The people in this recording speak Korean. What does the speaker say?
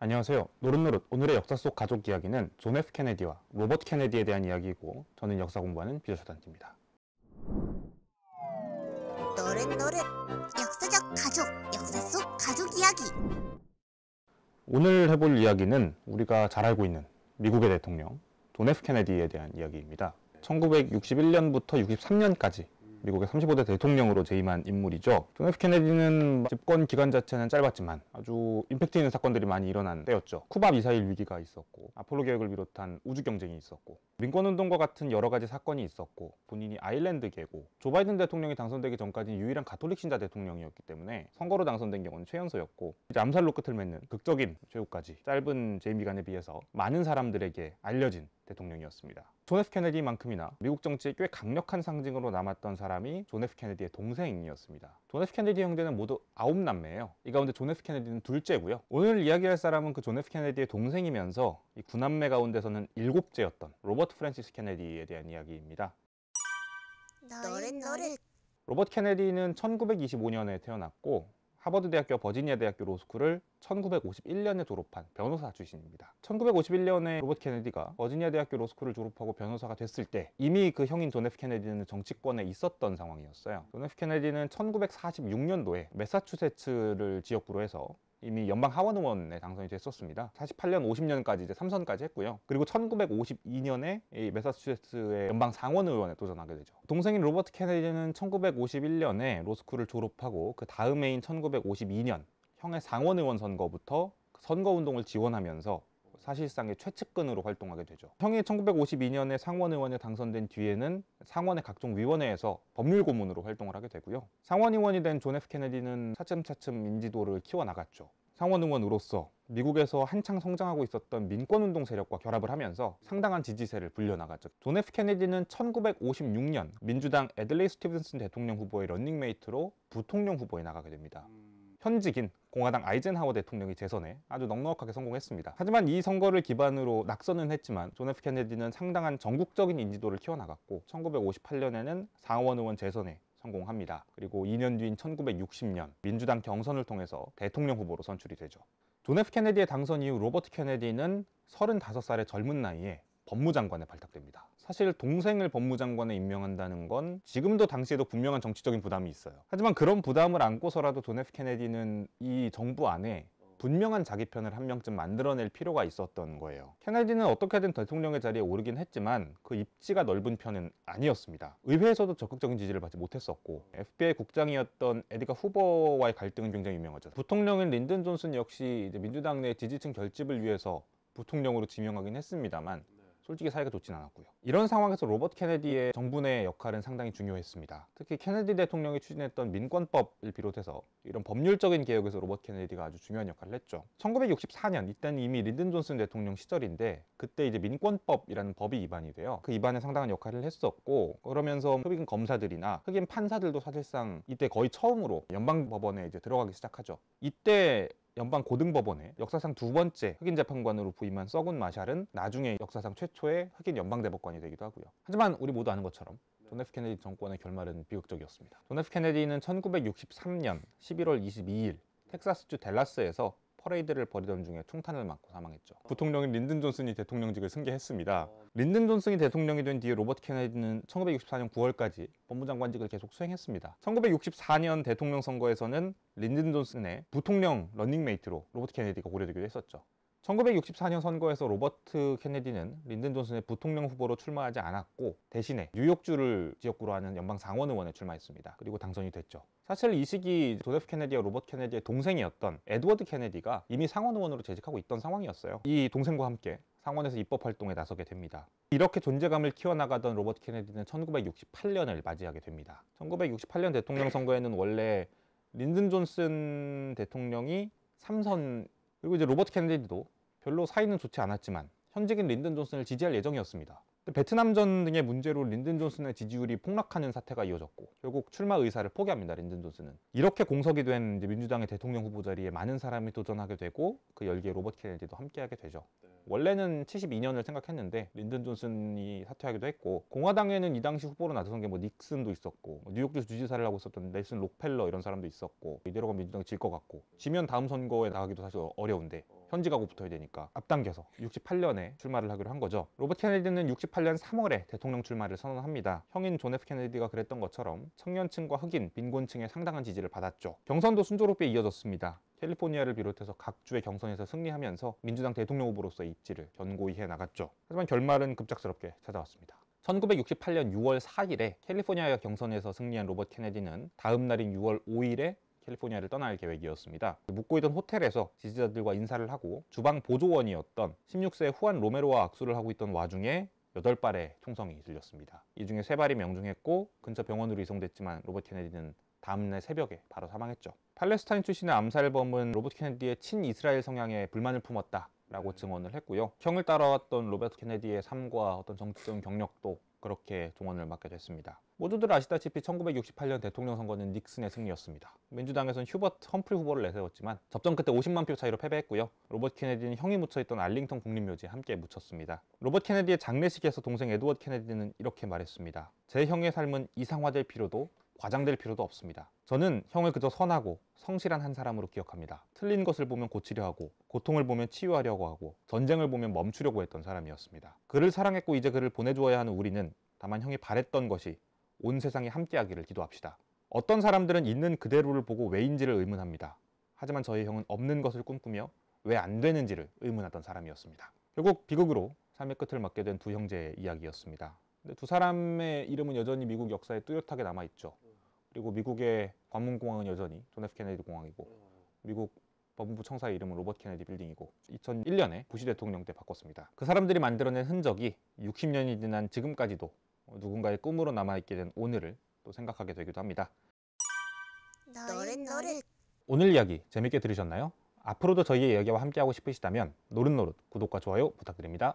안녕하세요. 노릇노릇 오늘의 역사 속 가족 이야기는 존 F 케네디와 로버트 케네디에 대한 이야기이고, 저는 역사 공부하는 비조사단입니다. 노릇노릇 역사적 가족, 역사 속 가족 이야기. 오늘 해볼 이야기는 우리가 잘 알고 있는 미국의 대통령 존 F 케네디에 대한 이야기입니다. 1961년부터 63년까지 미국의 35대 대통령으로 재임한 인물이죠. 존 F 케네디는 집권 기간 자체는 짧았지만 아주 임팩트 있는 사건들이 많이 일어난 때였죠. 쿠바 미사일 위기가 있었고, 아폴로 계획을 비롯한 우주 경쟁이 있었고, 민권운동과 같은 여러 가지 사건이 있었고, 본인이 아일랜드계고, 조 바이든 대통령이 당선되기 전까지는 유일한 가톨릭 신자 대통령이었기 때문에 선거로 당선된 경우는 최연소였고, 이제 암살로 끝을 맺는 극적인 최후까지 짧은 재임 기간에 비해서 많은 사람들에게 알려진 대통령이었습니다. 존 F 케네디만큼이나 미국 정치의 꽤 강력한 상징으로 남았던 사람이 존 F 케네디의 동생이었습니다. 존 F 케네디 형제는 모두 9남매예요. 이 가운데 존 F 케네디는 둘째고요. 오늘 이야기할 사람은 그 존 F 케네디의 동생이면서 이 9남매 가운데서는 7째였던 로버트 프랜시스 케네디에 대한 이야기입니다. 노릇노릇. 로버트 케네디는 1925년에 태어났고, 하버드 대학교 버지니아 대학교 로스쿨을 1951년에 졸업한 변호사 출신입니다. 1951년에 로버트 케네디가 버지니아 대학교 로스쿨을 졸업하고 변호사가 됐을 때 이미 그 형인 존 F 케네디는 정치권에 있었던 상황이었어요. 존 F 케네디는 1946년도에 매사추세츠를 지역구로 해서 이미 연방 하원 의원에 당선이 됐었습니다. 48년 50년까지 이제 3선까지 했고요. 그리고 1952년에 이 매사추세츠의 연방 상원 의원에 도전하게 되죠. 동생인 로버트 케네디는 1951년에 로스쿨을 졸업하고 그 다음 해인 1952년 형의 상원 의원 선거부터 선거운동을 지원하면서 사실상의 최측근으로 활동하게 되죠. 형이 1952년에 상원 의원에 당선된 뒤에는 상원의 각종 위원회에서 법률 고문으로 활동을 하게 되고요. 상원 의원이 된 존 F 케네디는 차츰차츰 인지도를 키워나갔죠. 상원 의원으로서 미국에서 한창 성장하고 있었던 민권운동 세력과 결합을 하면서 상당한 지지세를 불려나갔죠. 존 F 케네디는 1956년 민주당 애들리 스티븐슨 대통령 후보의 런닝메이트로 부통령 후보에 나가게 됩니다. 현직인 공화당 아이젠하워 대통령이 재선에 아주 넉넉하게 성공했습니다. 하지만 이 선거를 기반으로 낙선은 했지만 존 F 케네디는 상당한 전국적인 인지도를 키워나갔고, 1958년에는 상원 의원 재선에 성공합니다. 그리고 2년 뒤인 1960년 민주당 경선을 통해서 대통령 후보로 선출이 되죠. 존 F 케네디의 당선 이후 로버트 케네디는 35살의 젊은 나이에 법무장관에 발탁됩니다. 사실 동생을 법무장관에 임명한다는 건 지금도 당시에도 분명한 정치적인 부담이 있어요. 하지만 그런 부담을 안고서라도 존 F 케네디는 이 정부 안에 분명한 자기 편을 한 명쯤 만들어낼 필요가 있었던 거예요. 케네디는 어떻게든 대통령의 자리에 오르긴 했지만 그 입지가 넓은 편은 아니었습니다. 의회에서도 적극적인 지지를 받지 못했었고, FBI 국장이었던 에드가 후보와의 갈등은 굉장히 유명하죠. 부통령인 린든 존슨 역시 이제 민주당 내 지지층 결집을 위해서 부통령으로 지명하긴 했습니다만 솔직히 사이가 좋진 않았고요. 이런 상황에서 로버트 케네디의 정부 내 역할은 상당히 중요했습니다. 특히 케네디 대통령이 추진했던 민권법을 비롯해서 이런 법률적인 개혁에서 로버트 케네디가 아주 중요한 역할을 했죠. 1964년, 이때는 이미 린든 존슨 대통령 시절인데, 그때 이제 민권법이라는 법이 입안이 돼요. 그 입안에 상당한 역할을 했었고, 그러면서 흑인 검사들이나 흑인 판사들도 사실상 이때 거의 처음으로 연방법원에 이제 들어가기 시작하죠. 이때 연방 고등법원에 역사상 두 번째 흑인 재판관으로 부임한 서군 마샬은 나중에 역사상 최초의 흑인 연방대법관이 되기도 하고요. 하지만 우리 모두 아는 것처럼 존 F 케네디 정권의 결말은 비극적이었습니다. 존 F 케네디는 1963년 11월 22일 텍사스주 댈러스에서 퍼레이드를 벌이던 중에 총탄을 맞고 사망했죠. 부통령인 린든 존슨이 대통령직을 승계했습니다. 린든 존슨이 대통령이 된 뒤에 로버트 케네디는 1964년 9월까지 법무장관직을 계속 수행했습니다. 1964년 대통령 선거에서는 린든 존슨의 부통령 런닝메이트로 로버트 케네디가 고려되기도 했었죠. 1964년 선거에서 로버트 케네디는 린든 존슨의 부통령 후보로 출마하지 않았고, 대신에 뉴욕주를 지역구로 하는 연방 상원 의원에 출마했습니다. 그리고 당선이 됐죠. 사실 이 시기 존 F 케네디와 로버트 케네디의 동생이었던 에드워드 케네디가 이미 상원 의원으로 재직하고 있던 상황이었어요. 이 동생과 함께 상원에서 입법 활동에 나서게 됩니다. 이렇게 존재감을 키워나가던 로버트 케네디는 1968년을 맞이하게 됩니다. 1968년 대통령 선거에는 원래 린든 존슨 대통령이 3선, 그리고 이제 로버트 케네디도 별로 사이는 좋지 않았지만 현직인 린든 존슨을 지지할 예정이었습니다. 베트남전 등의 문제로 린든 존슨의 지지율이 폭락하는 사태가 이어졌고, 결국 출마 의사를 포기합니다. 린든 존슨은. 이렇게 공석이 된 민주당의 대통령 후보 자리에 많은 사람이 도전하게 되고, 그 열기에 로버트 케네디도 함께하게 되죠. 원래는 72년을 생각했는데 린든 존슨이 사퇴하기도 했고, 공화당에는 이 당시 후보로 나서던 게 뭐 닉슨도 있었고, 뉴욕주 주지사를 하고 있었던 넬슨 록펠러 이런 사람도 있었고, 이대로 가면 민주당이 질 것 같고, 지면 다음 선거에 나가기도 사실 어려운데, 현지 가고 붙어야 되니까 앞당겨서 68년에 출마를 하기로 한 거죠. 로버트 케네디는 68년 3월에 대통령 출마를 선언합니다. 형인 존 F 케네디가 그랬던 것처럼 청년층과 흑인, 빈곤층의 상당한 지지를 받았죠. 경선도 순조롭게 이어졌습니다. 캘리포니아를 비롯해서 각 주의 경선에서 승리하면서 민주당 대통령 후보로서의 입지를 견고히 해나갔죠. 하지만 결말은 급작스럽게 찾아왔습니다. 1968년 6월 4일에 캘리포니아 경선에서 승리한 로버트 케네디는 다음 날인 6월 5일에 캘리포니아를 떠날 계획이었습니다. 묵고 있던 호텔에서 지지자들과 인사를 하고 주방 보조원이었던 16세 후안 로메로와 악수를 하고 있던 와중에 8발의 총성이 들렸습니다. 이 중에 3발이 명중했고 근처 병원으로 이송됐지만 로버트 케네디는 다음날 새벽에 바로 사망했죠. 팔레스타인 출신의 암살범은 로버트 케네디의 친이스라엘 성향에 불만을 품었다 라고 증언을 했고요. 형을 따라왔던 로버트 케네디의 삶과 어떤 정치적인 경력도 그렇게 종언을 맡게 됐습니다. 모두들 아시다시피 1968년 대통령 선거는 닉슨의 승리였습니다. 민주당에서는 휴버트 험프리 후보를 내세웠지만 접전 끝에 50만 표 차이로 패배했고요. 로버트 케네디는 형이 묻혀있던 알링턴 국립묘지에 함께 묻혔습니다. 로버트 케네디의 장례식에서 동생 에드워드 케네디는 이렇게 말했습니다. 제 형의 삶은 이상화될 필요도 과장될 필요도 없습니다. 저는 형을 그저 선하고 성실한 한 사람으로 기억합니다. 틀린 것을 보면 고치려 하고 고통을 보면 치유하려고 하고 전쟁을 보면 멈추려고 했던 사람이었습니다. 그를 사랑했고 이제 그를 보내주어야 하는 우리는 다만 형이 바랬던 것이 온 세상이 함께하기를 기도합시다. 어떤 사람들은 있는 그대로를 보고 왜인지를 의문합니다. 하지만 저희 형은 없는 것을 꿈꾸며 왜 안 되는지를 의문하던 사람이었습니다. 결국 비극으로 삶의 끝을 맞게 된 두 형제의 이야기였습니다. 근데 두 사람의 이름은 여전히 미국 역사에 뚜렷하게 남아있죠. 그리고 미국의 관문공항은 여전히 존 F 케네디 공항이고 미국 법무부 청사의 이름은 로버트 케네디 빌딩이고 2001년에 부시 대통령 때 바꿨습니다. 그 사람들이 만들어낸 흔적이 60년이 지난 지금까지도 누군가의 꿈으로 남아있게 된 오늘을 또 생각하게 되기도 합니다. 노릇노릇. 오늘 이야기 재밌게 들으셨나요? 앞으로도 저희의 이야기와 함께하고 싶으시다면 노릇노릇 구독과 좋아요 부탁드립니다.